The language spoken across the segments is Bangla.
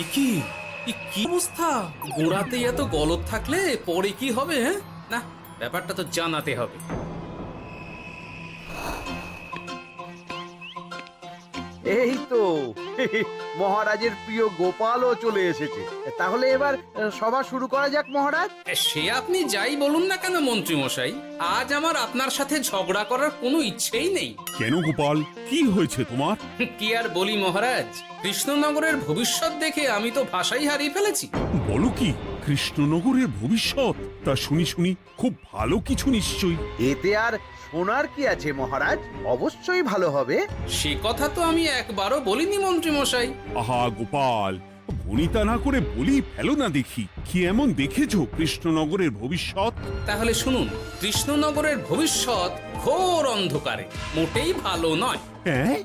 কি কি অবস্থা? গোড়াতেই এত গলদ থাকলে পরে কি হবে? হ্যাঁ, না, ব্যাপারটা তো জানাতে হবে। এই তো মহারাজের প্রিয় গোপালও চলে এসেছে। তাহলে এবার সভা শুরু করা যাক মহারাজ। সে আপনি যাই বলুন না কেন মন্ত্রী মশাই, আজ আমার আপনার সাথে ঝগড়া করার কোনো ইচ্ছেই নেই। কেন গোপাল, কি হয়েছে তোমার? কি আর বলি মহারাজ, কৃষ্ণনগরের ভবিষ্যৎ দেখে আমি তো ভাষাই হারিয়ে ফেলেছি। বলো কি, কৃষ্ণনগরের ভবিষ্যৎ? তা শুনি শুনি, খুব ভালো কিছু নিশ্চয়ই। এতে আর শোনার কি আছে মহারাজ, অবশ্যই ভালো হবে। সে কথা তো আমি একবারও বলিনি মন্ত্রী মশাই। আহা গোপাল, ভনিতা না করে বলি ফেলো না দেখি, কি এমন দেখেছো কৃষ্ণনগরের ভবিষ্যৎ? তাহলে শুনুন, কৃষ্ণনগরের ভবিষ্যৎ ঘোর অন্ধকারে, মোটেই ভালো নয়। হ্যাঁ,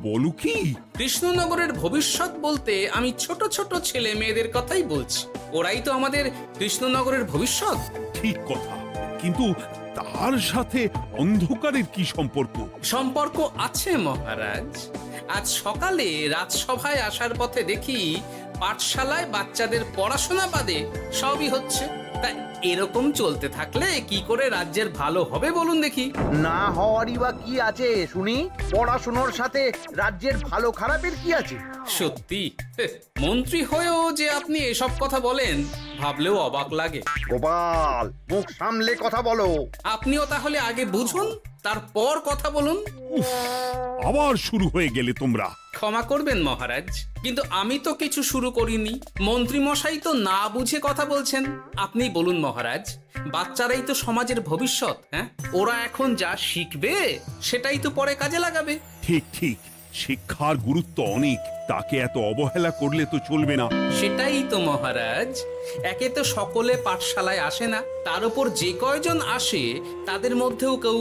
বলো কি? কৃষ্ণনগরের ভবিষ্যৎ বলতে আমি ছোট ছোট ছেলে মেয়েদের কথাই বলছি। ওরাই তো আমাদের কৃষ্ণনগরের ভবিষ্যৎ। ঠিক কথা, কিন্তু তার সাথে অন্ধকারের কি সম্পর্ক? সম্পর্ক আছে মহারাজ। আজ সকালে রাজসভায় আসার পথে দেখি পাঠশালায় বাচ্চাদের পড়াশোনা বাদে সবই হচ্ছে। তা এরকম চলতে থাকলে কি করে রাজ্যের ভালো হবে বলুন দেখি? না হওয়ারই বা কি আছে শুনি? পড়াশোনার সাথে রাজ্যের ভালো খারাপের কি আছে? সত্যি, মন্ত্রী হয়েও যে আপনি এসব কথা বলেন ভাবলেও অবাক লাগে। গোপাল, মুখ সামলে কথা বলো। আপনিও তাহলে আগে বুঝুন, তারপর কথা বলুন। উফ, আবার শুরু হয়ে গেলে তোমরা। ক্ষমা করবেন মহারাজ, কিন্তু আমি তো কিছু শুরু করিনি। মন্ত্রী মশাই তো না বুঝে কথা বলছেন। আপনি বলুন মহারাজ, বাচ্চারাই তো সমাজের ভবিষ্যৎ। হ্যাঁ, ওরা এখন যা শিখবে সেটাই তো পরে কাজে লাগাবে। ঠিক ঠিক, শিক্ষার গুরুত্ব অনেক, তাকে এত অবহেলা করলে তো চলবে না। সেটাই তো মহারাজ, একে তো সকলে পাঠশালায় আসে না, তার উপর যে কয়জন আসে তাদের মধ্যেও কেউ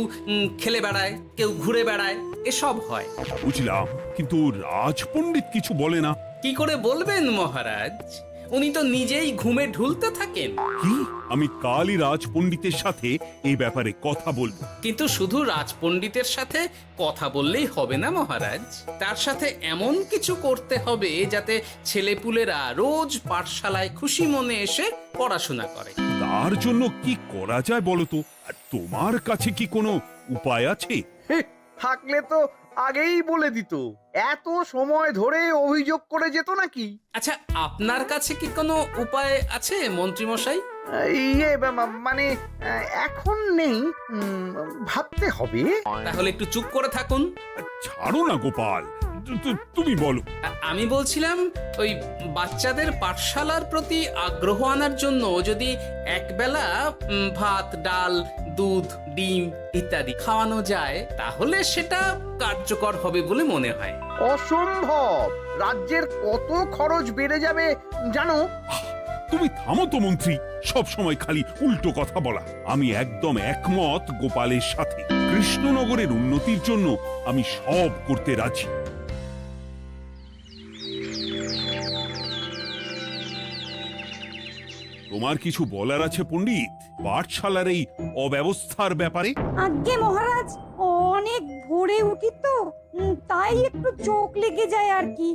খেলে বেড়ায়, কেউ ঘুরে বেড়ায়, এসব হয়। বুঝলাম, কিন্তু রাজপণ্ডিত কিছু বলে না। কি করে বলবেন মহারাজ? উনি তো নিজেই ঘুমে ঢুলতে থাকেন। কি? আমি কালই রাজপণ্ডিতের সাথে এই ব্যাপারে কথা বলবো। কিন্তু শুধু রাজপণ্ডিতের সাথে কথা বললেই হবে না মহারাজ, তার সাথে এমন কিছু করতে হবে যাতে ছেলেপুলেরা রোজ পাঠশালায় খুশি মনে এসে পড়াশোনা করে। তার জন্য কি করা যায় বলো তো? আর তোমার কাছে কি কোনো উপায় আছে? থাকলে তো আগেই বলে দিত। এত সময় ধরে অভিযোগ করে যেত নাকি? আচ্ছা, আপনার কাছে কি কোনো উপায় আছে মন্ত্রী মশাই? ইয়ে মানে এখন নেই, ভাবতে হবে। তাহলে একটু চুপ করে থাকুন। ছাড়ো না গোপাল, তুমি বলো। আমি বলছিলাম, ওই বাচ্চাদের পাঠশালার প্রতি আগ্রহ আনার জন্য যদি একবেলা ভাত, ডাল, দুধ, ডিম ইত্যাদি খাওয়ানো যায় তাহলে সেটা কার্যকর হবে বলে মনে হয়। অসম্ভব! রাজ্যের কত খরচ বেড়ে যাবে জানো? তুমি থামো তো মন্ত্রী, সব সময় খালি উল্টো কথা বলা। আমি একদম একমত গোপালের সাথে। কৃষ্ণনগরের উন্নতির জন্য আমি সব করতে রাজি। তোমার কিছু বলার আছে পণ্ডিত, পাঠশালার এই অব্যবস্থার ব্যাপারে? আজ্ঞে মহারাজ, অনেক ভোরে উঠি তো, তাই একটু চোখ লেগে যায় আর কি।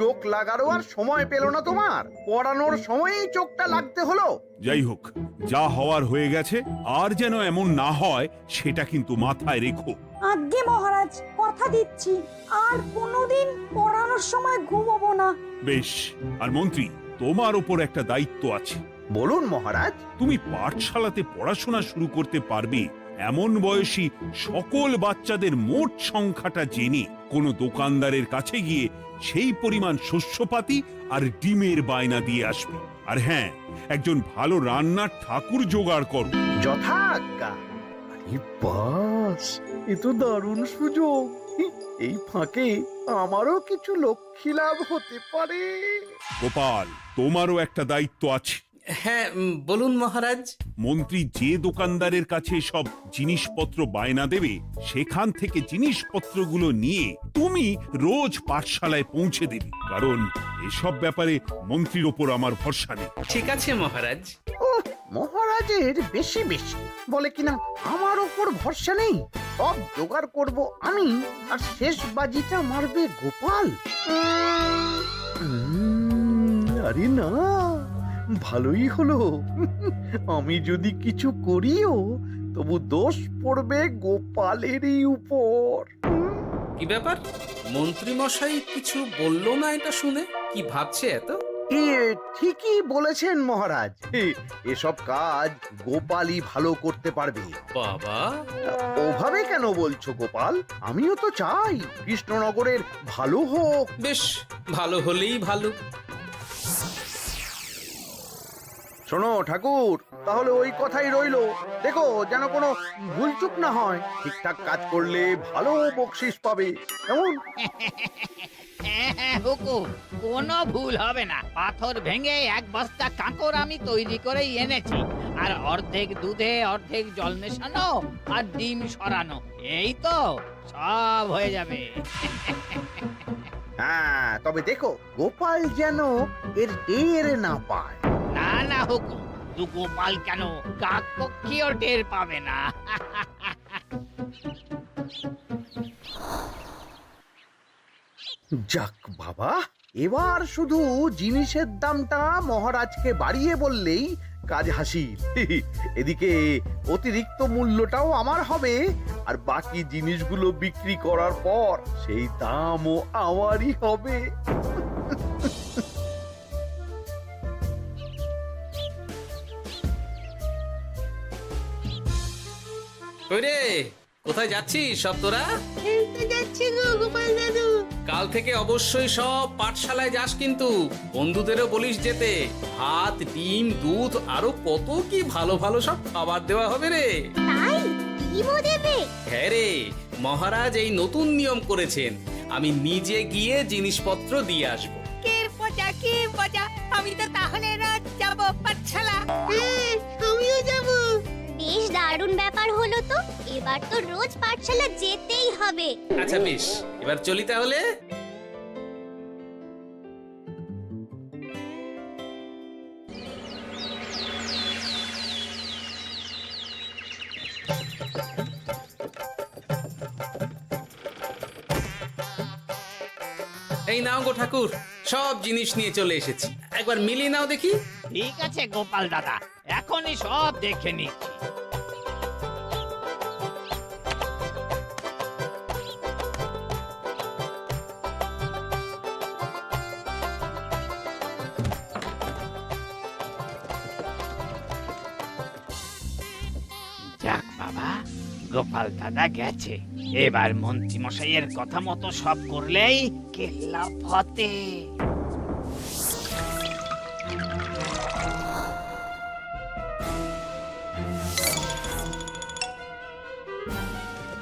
চোখ লাগারও আর সময় পেল না তোমার? পড়ানোর সময়ই চোখটা লাগতে হলো। যাই হোক, যা হওয়ার হয়ে গেছে, আর যেন এমন না হয় সেটা কিন্তু মাথায় রেখো। আজ্ঞে মহারাজ, কথা দিচ্ছি আর কোনোদিন পড়ানোর সময় ঘুমোবো না। বেশ, আর মন্ত্রী, তোমার ওপর একটা দায়িত্ব আছে। বলুন মহারাজ। তুমি পাঠশালাতে পড়াশোনা শুরু করতে পারবে এমন বয়সী সকল বাচ্চাদের মোট সংখ্যাটা জেনে কোনো দোকানদারের কাছে গিয়ে সেই পরিমাণ শস্যপাতি আর ডিমের বায়না দিয়ে আসবে। আর হ্যাঁ, একজন ভালো রান্নার ঠাকুর জোগাড় করো। যথাজ্ঞা। আরে বাস, এ তো দারুণ সুযোগ। এই ফাঁকে আমারও কিছু লক্ষ্মী লাভ হতে পারে। গোপাল, তোমারও একটা দায়িত্ব আছে। হ্যাঁ, বলুন মহারাজ। মন্ত্রী যে দোকানদারের কাছে সব জিনিসপত্র বায়না দেবে, সেখান থেকে জিনিসপত্রগুলো নিয়ে তুমি রোজ পাঠশালায় পৌঁছে দেবে, কারণ এসব ব্যাপারে মন্ত্রীর ওপর আমার ভরসা নেই। ঠিক আছে মহারাজ। ও, মহারাজের বেশি বেশি বলে কিনা আমার ওপর ভরসা নেই। সব জোগাড় করব আমি, আর শেষ বাজিটা মারবে গোপাল। আরে না, ভালোই হলো। আমি যদি কিছু করিও তবু দোষ পড়বে গোপালেরই উপর। কি ব্যাপার, মন্ত্রী মশাই কিছু বললো না এটা শুনে? কি ভাবছে এত? ঠিকই বলেছেন মহারাজ, এসব কাজ গোপালই ভালো করতে পারবে। বাবা, ওভাবে কেন বলছো গোপাল? আমিও তো চাই কৃষ্ণনগরের ভালো হোক। বেশ, ভালো হলেই ভালো। শোনো ঠাকুর, তাহলে ওই কথাই রইলো। দেখো যেন কোনো ভুলচুক না হয়। ঠিকঠাক কাজ করলে ভালো বকশিস পাবে, কেমন? হ্যাঁ হুকুম, কোনো ভুল হবে না। পাথর ভেঙে এক বস্তা কাঁকড় আমি তৈরি করেই এনেছি, আর অর্ধেক দুধে অর্ধেক জল মেশানো আর ডিম সরানো, এই তো সব হয়ে যাবে। হ্যাঁ, তবে দেখো গোপাল যেন এর টের না পায়। না না হুকুম, দু গোপাল কেন, কাকপক্ষীও টের পাবে না। যাক বাবা, এবার শুধু জিনিসের দামটা মহারাজকে বাড়িয়ে বললেই কাজ হাসিল। এদিকে অতিরিক্ত মূল্যটাও আমার হবে, আর বাকি জিনিসগুলো বিক্রি করার পর সেই দামও আমারই হবে। কই রে, কোথায় যাচ্ছিস সব তোরা? যাচ্ছি গো গোপাল দাদু। কাল থেকে অবশ্যই সব পাঠশালায় যাস, কিন্তু বন্ধুদেরও বলিস যেতে। ভাত, ডিম, দুধ আরো কত কি ভালো ভালো সব খাবার দেওয়া হবে রে। তাই ডিমও দেবে? হ্যাঁ রে, মহারাজ এই নতুন নিয়ম করেছেন। আমি নিজে গিয়ে জিনিসপত্র দিয়ে আসবো। কে পচা, আমি তো তাহলে রাত যাব পাঠশালা। আমিও যাব। বেশ দারুণ ব্যাপার হলো তো, এবার তো রোজ পাঠশালা যেতেই হবে। আচ্ছা বেশ, এবার চলি তাহলে। এই নাও গো ঠাকুর, সব জিনিস নিয়ে চলে এসেছি। একবার মিলিয়ে নাও দেখি। ঠিক আছে গোপাল দাদা, এখনই সব দেখে নিচ্ছি। যাক বাবা, গোপাল দাদা গেছে। এবার মন্ত্রী মশাইয়ের কথা মতো সব করলেই কেল্লা ফতে।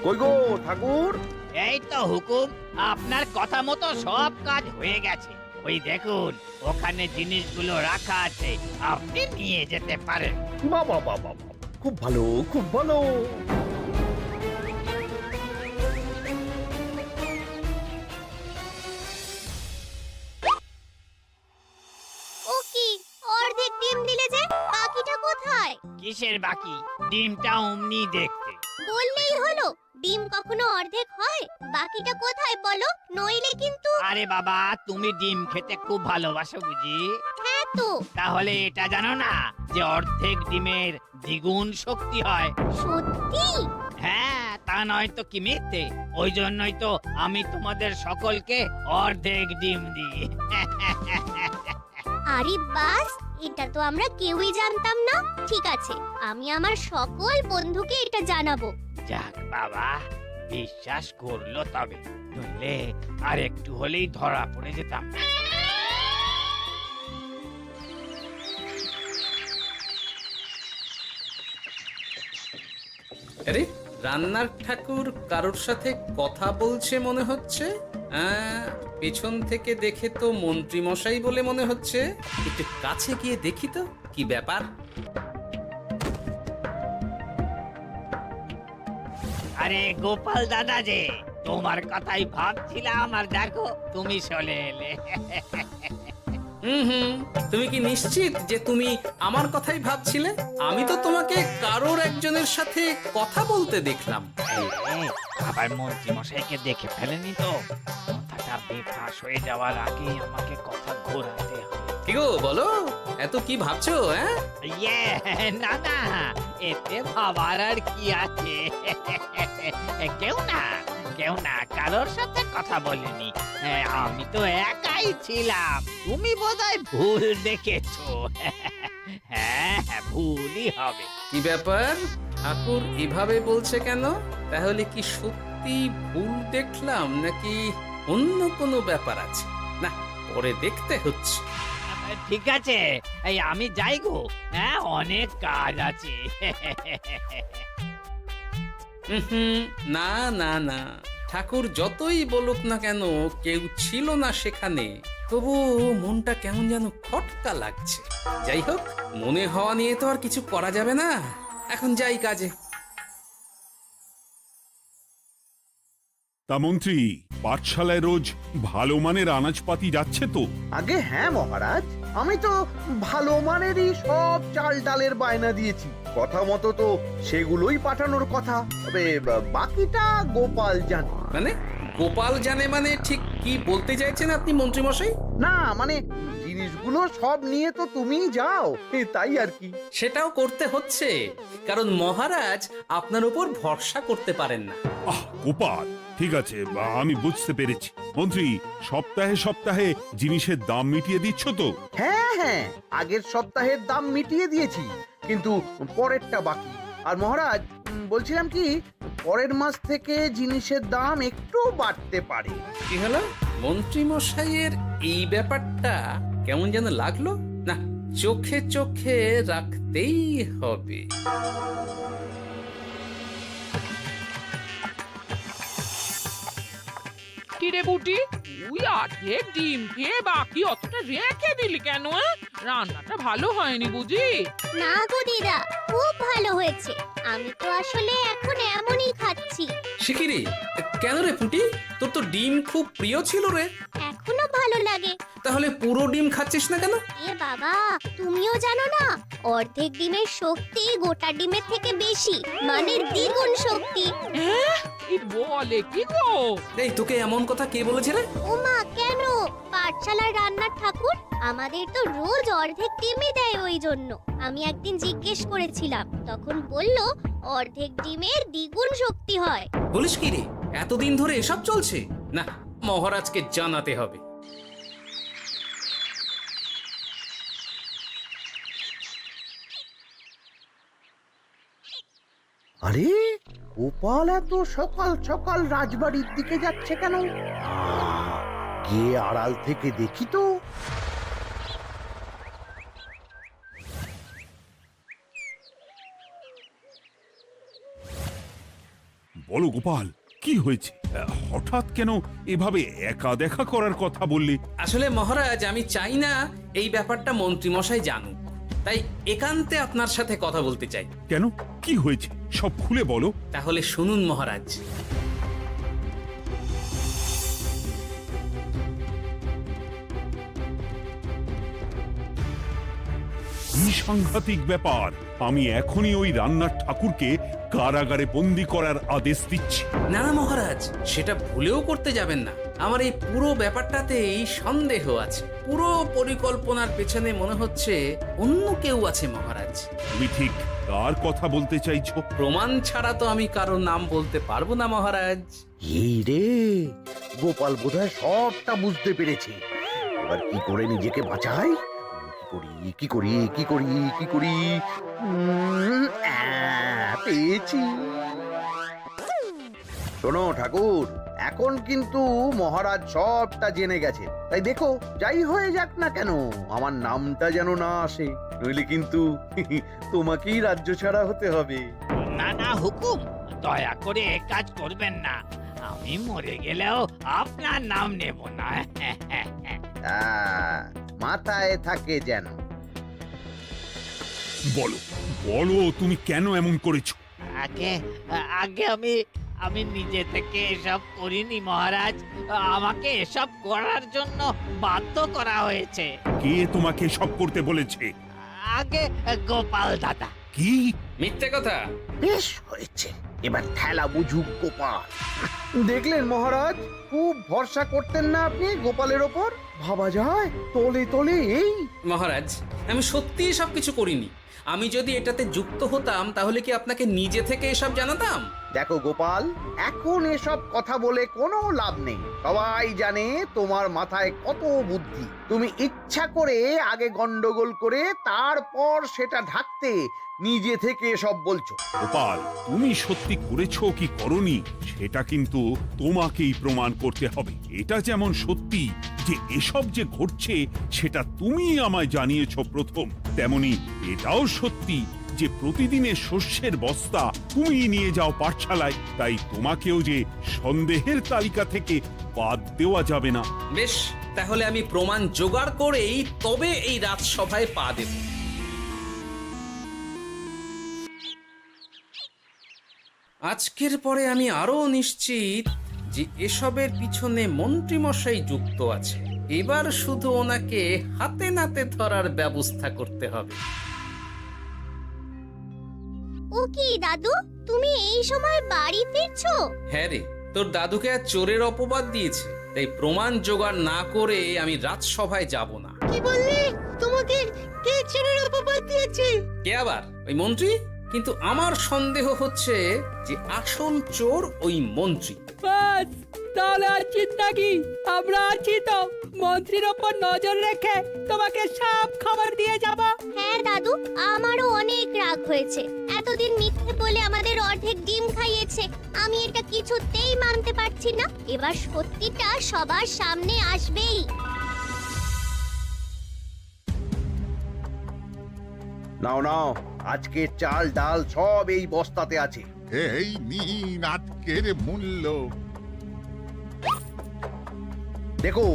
কই গো ঠাকুর? এই তো হুকুম, আপনার কথা মতো সব কাজ হয়ে গেছে। ওই দেখুন, ওখানে জিনিসগুলো রাখা আছে, আপনি নিয়ে যেতে পারেন। বাবা বাবা, খুব ভালো, খুব ভালো। ও কি, অর্ধেক ডিম দিলে যে, বাকিটা কোথায়? কিসের বাকি? ডিমটা অমনি দেখতে। বললেই হলো, ডিম কখনো অর্ধেক হয়? বাকিটা কোথায় বলো, নইলে কিন্তু। আরে বাবা, তুমি ডিম খেতে খুব ভালোবাসো বুঝি? হ্যাঁ তো। তাহলে এটা জানো না যে অর্ধেক ডিমের দ্বিগুণ শক্তি হয়? সত্যি? হ্যাঁ, তা নয় তো কি মিথ্যে? ওই জন্যই তো আমি তোমাদের সকলকে অর্ধেক ডিম দিই। আরে বাস, এটা তো আমরা কেউই জানতাম না। ঠিক আছে, আমি আমার সকল বন্ধুকে এটা জানাবো। যাক বাবা, বিশ্বাস করলো তবে, নইলে আর একটু হলেই ধরা পড়ে যেতাম। আরে, রান্নার ঠাকুর কারোর সাথে কথা বলছে মনে হচ্ছে। পেছন থেকে দেখে তো মন্ত্রী মশাই বলে মনে হচ্ছে। একটু কাছে গিয়ে দেখি তো কি ব্যাপার। আরে গোপাল দাদা যে, তোমার কথাই ভাবছিলাম, আর দেখো তুমি চলে এলে। হুম, তুমি কি নিশ্চিত যে তুমি আমার কথাই ভাবছিলে? আমি তো তোমাকে কারোর একজনের সাথে কথা বলতে দেখলাম। এই, আবার মন্ত্রী মশাইকে দেখে ফেলেনি তো? কথাটা বেফাঁস হয়ে যাওয়ার আগেই আমাকে কথা ঘোরাতে হবে। কি গো বলো, এত কি ভাবছো? হ্যাঁ, ইয়ে, না না, এতে ভাবার আর কি আছে? কেউ না কারোর সাথে কথা বলিনি। আমি তো একাই ছিলাম। তুমি বোধহয় ভুল দেখেছো। হ্যাঁ, ভুলই হবে। কি ব্যাপার? ঠাকুর এভাবে বলছে কেন? তাহলে কি সত্যি ভুল দেখলাম নাকি অন্য কোনো ব্যাপার আছে? না, পরে দেখতে হচ্ছে। ঠিক আছে, এই আমি যাই গো। হ্যাঁ, অনেক কাজ আছে। হুম, না না না, ঠাকুর যতই বলুক না কেন কেউ ছিল না সেখানে, তবু মনটা কেমন যেন খটকা লাগছে। যাই হোক, মনে হওয়া নিয়ে তো আর কিছু করা যাবে না। এখন যাই কাজে। তা মন্ত্রী, পাঠশালায় রোজ ভালো মানের আনাজপাতি যাচ্ছে তো? আগে হ্যাঁ মহারাজ, আমি তো ভালো মানেরই সব চাল ডালের বায়না দিয়েছি। কথা মতো তো সেগুলোই পাঠানোর কথা। তবে বাকিটা গোপাল জানে। মানে গোপাল জানে মানে ঠিক কি বলতে চাইছেন আপনি মন্ত্রী মশাই? না মানে জিনিসগুলো সব নিয়ে তো তুমিই যাও, তাই আর কি। সেটাও করতে হচ্ছে, কারণ মহারাজ আপনার উপর ভরসা করতে পারেন না। গোপাল, ঠিক আছে, আমি বুঝতে পেরেছি। মন্ত্রী, সপ্তাহে সপ্তাহে জিনিসের দাম মিটিয়ে দিচ্ছ তো? হ্যাঁ, আগের সপ্তাহের দাম মিটিয়ে দিয়েছি, কিন্তু পরেরটা বাকি। আর মহারাজ, বলছিলাম কি, পরের মাস থেকে জিনিসের দাম একটু বাড়তে পারে। কি হলো? মন্ত্রী মশাইয়ের এই ব্যাপারটা কেমন যেন লাগলো না, চোখে চোখে রাখতেই হবে। কিরে বুটি, তুই অর্ধেক ডিম খেয়ে বাকি অতটা রেখে দিলি কেন? রান্নাটা ভালো হয়নি বুঝি? না গো দিদা, খুব ভালো হয়েছে। আমি তো আসলে এখন এমনই খাচ্ছি। শিখিরি, কেন রে পুটি? তোর তো ডিম খুব প্রিয় ছিল রে। এখনো ভালো লাগে। তাহলে পুরো ডিম খাচ্ছিস না কেন? এ বাবা, তুমিও জানো না, অর্ধেক ডিমের শক্তি গোটা ডিমের থেকে বেশি, মানে দ্বিগুণ শক্তি। কি বলে কি গো? এই, তোকে এমন কথা কে বলেছে রে? ওমা, কেন? পাঠশালার রান্নার ঠাকুর আমাদের তো রোজ অর্ধেক ডিমই দেয়, ওই জন্য আমি একদিন জিজ্ঞেস করেছিলাম, তখন বলল অর্ধেক ডিমের দ্বিগুণ শক্তি হয়। বলিস কি রে? এতদিন ধরে এসব চলছে? না, মহারাজকে জানাতে হবে। আরে গোপাল এত সকাল সকাল রাজবাড়ির দিকে যাচ্ছে কেন? গিয়ে আড়াল থেকে দেখি তো। বলো গোপাল, কি হয়েছে? হঠাৎ কেন এভাবে একা দেখা করার কথা বললে? আসলে মহারাজ, আমি চাই না এই ব্যাপারটা মন্ত্রী মশাই জানুক, তাই একান্তে আপনার সাথে কথা বলতে চাই। কেন, কি হয়েছে সব খুলে বলো। তাহলে শুনুন মহারাজ। কি সাংঘাতিক ব্যাপার! আমি এখনই ওই রান্নার ঠাকুরকে কারাগারে বন্দি করার আদেশ দিচ্ছি। না না মহারাজ, সেটা ভুলেও করতে যাবেন না। আমার এই পুরো ব্যাপারটাতেই সন্দেহ আছে। পুরো পরিকল্পনার পেছনে মনে হচ্ছে অন্য কেউ আছে মহারাজ। তুমি ঠিক কার কথা বলতে চাইছো? প্রমাণ ছাড়া তো আমি কারো নাম বলতে পারবো না মহারাজ। এই রে, গোপাল বোধহয় সবটা বুঝতে পেরেছে। এবার কি করে নিজেকে বাঁচাই? কি করি? পেয়েছি। শোনো ঠাকুর, এখন কিন্তু মহারাজ সবটা জেনে গেছে, তাই দেখো যাই হয়ে যাক না কেন আমার নামটা যেন না আসে, নইলে কিন্তু তোমাকেই রাজ্য ছাড়া হতে হবে। না না হুকুম, দয়া করে এ কাজ করবেন না। আমি মরে গেলেও আপনার নাম নেব না। মাথায় থাকে যেন। বলো বলো, তুমি কেন এমন করেছো? আগে আগে আমি আমি নিজে থেকে এসব করিনি মহারাজ, আমাকে এসব করার জন্য বাধ্য করা হয়েছে। কে তোমাকে সব করতে বলেছে? আগে গোপাল দাদা। কি? মিথ্যে কথা। বেশ হয়েছে, এবার ঠেলা বুঝুক গোপাল। দেখলেন মহারাজ, খুব ভরসা করতেন না আপনি গোপালের ওপর? ভাবা যায় তলে তলে এই। মহারাজ, আমি সত্যিই সবকিছু করিনি। আমি যদি এটাতে যুক্ত হতাম তাহলে কি আপনাকে নিজে থেকে এসব জানাতাম? দেখো গোপাল, এখন এসব কথা বলে কোনো লাভ নেই। সবাই জানে তোমার মাথায় কত বুদ্ধি। তুমি ইচ্ছা করে আগে গন্ডগোল করে তারপর সেটা ঢাকতে নিজে থেকে সব বলছো। গোপাল, তুমি সত্যি করেছো কি করনি সেটা কিন্তু তোমাকেই প্রমাণ করতে হবে। এটা যেমন সত্যি যে এসব যে ঘটছে সেটা তুমি আমায় জানিয়েছো প্রথম, তেমনি এটাও সত্যি যে প্রতিদিনের শস্যের বস্তা তুমি নিয়ে যাও পাঠশালায়, তাই তোমাকেও যে সন্দেহের তালিকা থেকে বাদ দেওয়া যাবে না। বেশ, তাহলে আমি প্রমাণ জোগাড় করেই তবে এই রাজসভায় পা দেব। আজকের পরে আমি আরো নিশ্চিত যে এসবের পিছনে মন্ত্রীমশাই যুক্ত আছে। এবার শুধু ওনাকে হাতে নাতে ধরার ব্যবস্থা করতে হবে। ও কি দাদু, তুমি এই সময় বাড়ি ফিরছো? হ্যাঁ রে, তোর দাদুকে আর চোরের অপবাদ দিয়েছে, তাই প্রমাণ জোগাড় না করে আমি রাজসভায় যাব না। কি বললি? তোমাকে কে চোরের অপবাদ দিয়েছে? কে আবার? ওই মন্ত্রী। কিন্তু আমার সন্দেহ হচ্ছে যে আসল চোর ওই মন্ত্রী। বাস, তাহলে আর চিন্তা কি? আমরা আছি তো, মন্ত্রীর ওপর নজর রেখে তোমাকে সব খবর দিয়ে যাব। হ্যাঁ দাদু, আমারও অনেক রাগ হয়েছে। এতদিন মিথ্যে বলে আমাদের অর্ধেক ডিম খাইয়েছে। আমি এটা কিছুতেই মানতে পারছি না। এবার সত্যিটা সবার সামনে আসবেই। নাও নাও, আজকে চাল ডাল সব এই বস্তাতে আছে। এই নিন আজকের মূল্য। দেখো,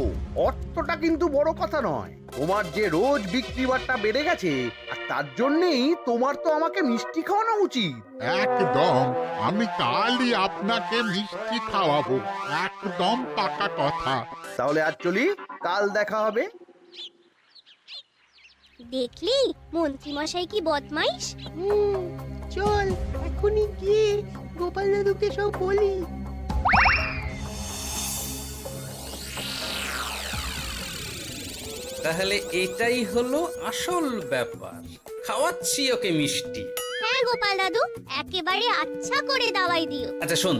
অর্থটা কিন্তু বড় কথা নয়। তোমার যে রোজ বিক্রি বাট্টা বেড়ে গেছে, আর তার জন্যই তোমার তো আমাকে মিষ্টি খাওয়ানো উচিত। একদম, আমি কালই আপনাকে মিষ্টি খাওয়াবো, একদম পাকা কথা। তাহলে আজ চলি, কাল দেখা হবে। দেখলি মন্ত্রী মশাই কি বদমাইশ। চল এখনই গিয়ে গোপাল দাদুকে সব বলি। তাহলে এটাই হলো আসল ব্যাপার। খাওয়াচ্ছি ওকে মিষ্টি। হ্যাঁ গোপাল দাদু, একেবারে আচ্ছা করে দাওয়াই দিও। আচ্ছা শোন,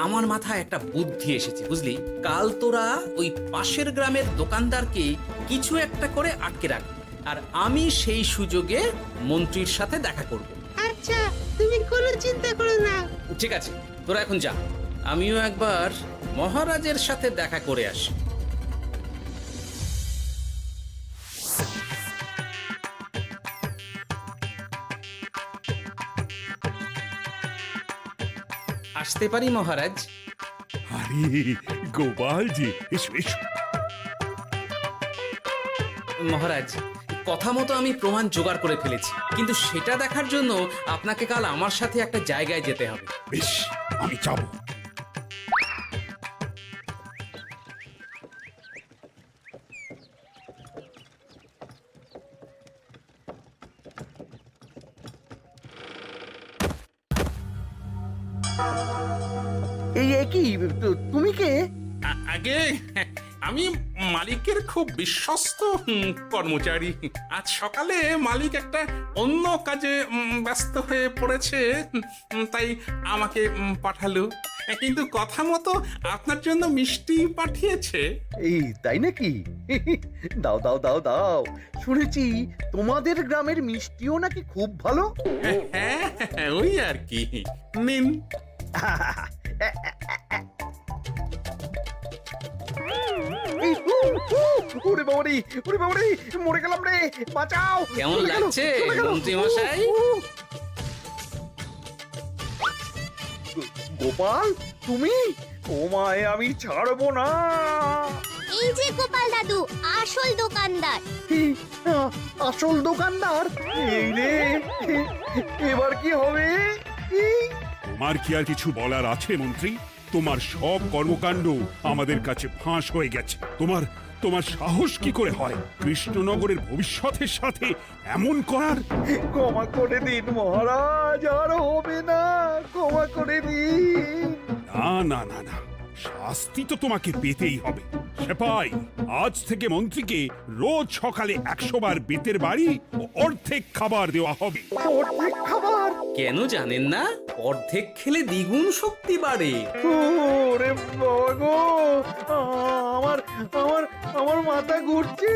আমার মাথায় একটা বুদ্ধি এসেছে বুঝলি। কাল তোরা ওই পাশের গ্রামের দোকানদারকে কিছু একটা করে আটকে রাখ, আর আমি সেই সুযোগে মন্ত্রীর সাথে দেখা করব। আচ্ছা, তুমি কোনো চিন্তা করো না। ঠিক আছে, তোরা এখন যা, আমিও একবার মহারাজের সাথে দেখা করে আসি। আসতে পারি মহারাজ? আরে গোপাল জি, এসো এসো। মহারাজ, কথা মতো আমি প্রমাণ জোগাড় করে ফেলেছি, কিন্তু সেটা দেখার জন্য আপনাকে কাল আমার সাথে একটা জায়গায় যেতে হবে। বেশ, আমি যাব। এই কি, তুমি কে? আগে আমি মালিকের খুব বিশ্বস্ত কর্মচারী। আজ সকালে মালিক একটা অন্য কাজে ব্যস্ত হয়ে পড়েছে, তাই আমাকে পাঠালো। কিন্তু কথা মতো আপনার জন্য মিষ্টি পাঠিয়েছে। এই তাই নাকি? দাও দাও দাও দাও, শুনেছি তোমাদের গ্রামের মিষ্টিও নাকি খুব ভালো। হ্যাঁ, ওই আর কি। নিন। এই, ওরে বাবারে, ওরে বাবারে, মরে গেলাম রে, বাঁচাও। কেমন চলে গেল, লাগছে চলে গেল। মন্ত্রী মশাই? গোপাল, তুমি? তোমায় আমি ছাড়বো না। এই যে গোপাল দাদু, আসল দোকানদার। এই, আসল দোকানদার? এই রে, এবার কি হবে? এই, তোমার কি আর কিছু বলার আছে মন্ত্রী? তোমার সব কর্মকাণ্ড আমাদের কাছে ফাঁস হয়ে গেছে। তোমার সাহস কি করে হয় কৃষ্ণনগরের ভবিষ্যতের সাথে এমন করার? ক্ষমা করে দিন মহারাজ, আর হবে না, ক্ষমা করে দিন। না না না না, শাস্তি তো তোমাকে পেতেই হবে। সেপাই, আজ থেকে মন্ত্রীকে রোজ সকালে 100 বার বেতের বাড়ি ও অর্ধেক খাবার দেওয়া হবে। অর্ধেক খাবার? কেন জানেন না? অর্ধেক খেলে দ্বিগুণ শক্তি বাড়ে। ওরে বাবা গো, আমার আমার আমার মাথা ঘুরছে।